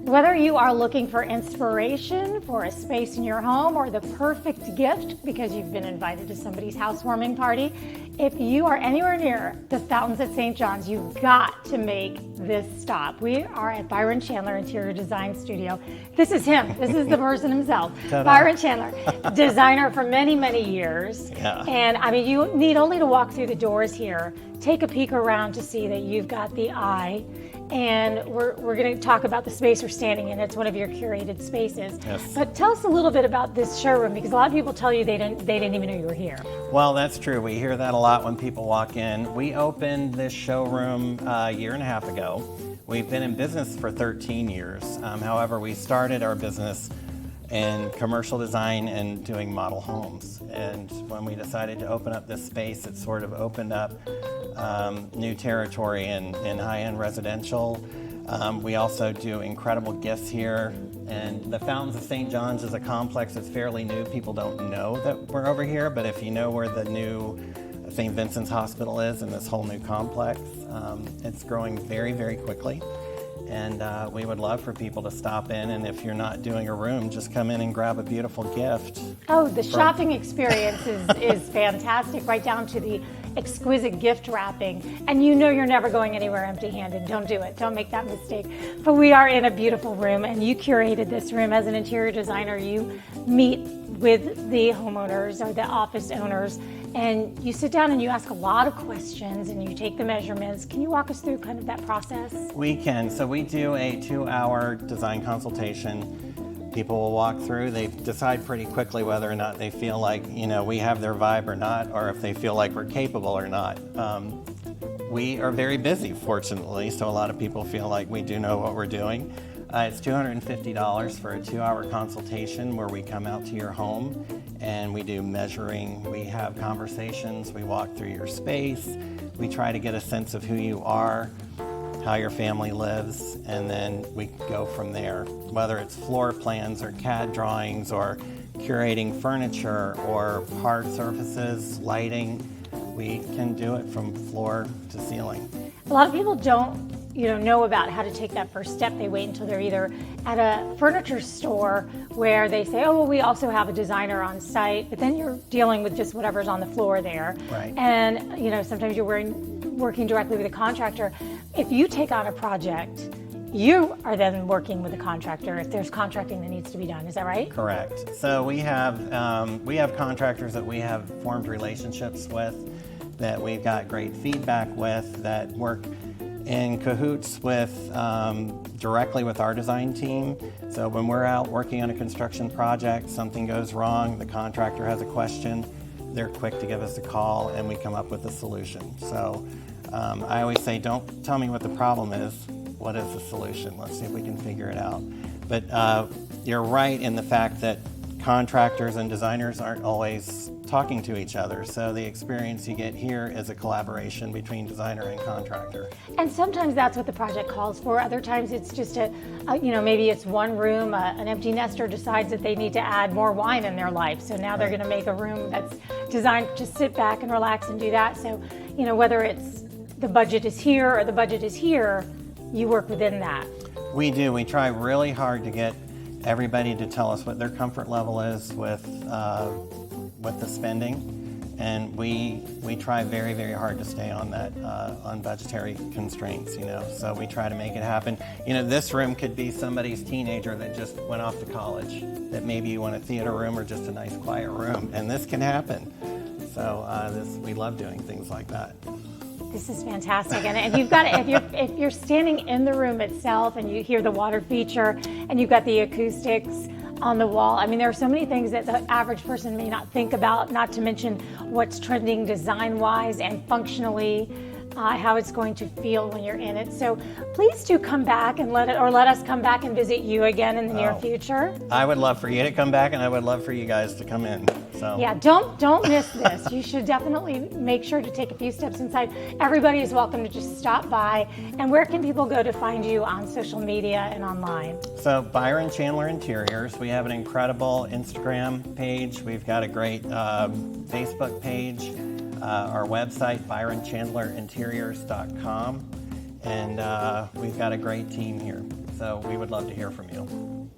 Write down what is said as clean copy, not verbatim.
Whether you are looking for inspiration for a space in your home or the perfect gift because you've been invited to somebody's housewarming party, if you are anywhere near the fountains at St. John's, you've got to make this stop. We are at Byron Chandler Interior Design Studio. This is him. This is the person himself. Ta-da. Byron Chandler, designer for many, many years. Yeah. And I mean, you need only to walk through the doors here, take a peek around to see that you've got the eye. And we're going to talk about the space we're standing in. It's one of your curated spaces. Yes. But tell us a little bit about this showroom, because a lot of people tell you they didn't even know you were here. Well, that's true. We hear that a lot when people walk in. We opened this showroom a year and a half ago. We've been in business for 13 years. However, we started our business in commercial design and doing model homes. And when we decided to open up this space, it sort of opened up new territory in high-end residential. We also do incredible gifts here. And the Fountains of St. John's is a complex that's fairly new. People don't know that we're over here, but if you know where the new St. Vincent's Hospital is and this whole new complex, it's growing very, very quickly. And we would love for people to stop in, and if you're not doing a room, just come in and grab a beautiful gift. Oh, the shopping experience is fantastic, right down to the exquisite gift wrapping. And you know you're never going anywhere empty-handed. Don't do it. Don't make that mistake. But we are in a beautiful room, and you curated this room as an interior designer. You meet with the homeowners or the office owners, and you sit down and you ask a lot of questions and you take the measurements. Can you walk us through kind of that process? We can. So we do a 2-hour design consultation. People will walk through. They decide pretty quickly whether or not they feel like, we have their vibe or not, or if they feel like we're capable or not. We are very busy, fortunately, so a lot of people feel like we do know what we're doing. It's $250 for a 2-hour consultation where we come out to your home and we do measuring, we have conversations, we walk through your space, we try to get a sense of who you are, how your family lives, and then we go from there. Whether it's floor plans or CAD drawings or curating furniture or hard surfaces, lighting, we can do it from floor to ceiling. A lot of people don't know about how to take that first step. They wait until they're either at a furniture store where they say, oh, well, we also have a designer on site, but then you're dealing with just whatever's on the floor there. Right. And sometimes you're working directly with a contractor. If you take on a project, you are then working with a contractor if there's contracting that needs to be done. Is that right? Correct. So we have contractors that we have formed relationships with, that we've got great feedback with, that work in cahoots with directly with our design team. So when we're out working on a construction project, something goes wrong, the contractor has a question, they're quick to give us a call and we come up with a solution. So I always say, don't tell me what the problem is, what is the solution? Let's see if we can figure it out. But you're right in the fact that contractors and designers aren't always talking to each other. So the experience you get here is a collaboration between designer and contractor. And sometimes that's what the project calls for. Other times it's just maybe it's one room, an empty nester decides that they need to add more wine in their life. So now they're going to make a room that's designed to just sit back and relax and do that. So, whether it's the budget is here or the budget is here, you work within that. We do. We try really hard to get everybody to tell us what their comfort level is with the spending, and we try very, very hard to stay on that on budgetary constraints. So we try to make it happen. This room could be somebody's teenager that just went off to college, that maybe you want a theater room or just a nice quiet room, and this can happen. So we love doing things like that. This is fantastic, and you've got if you're standing in the room itself and you hear the water feature and you've got the acoustics on the wall. I mean, there are so many things that the average person may not think about, not to mention what's trending design-wise and functionally, how it's going to feel when you're in it. So please do come back and let us come back and visit you again in the near future. I would love for you to come back, and I would love for you guys to come in. So yeah, don't miss this. You should definitely make sure to take a few steps inside. Everybody is welcome to just stop by. And where can people go to find you on social media and online? So Byron Chandler Interiors. We have an incredible Instagram page. We've got a great Facebook page. Our website, byronchandlerinteriors.com. And we've got a great team here. So we would love to hear from you.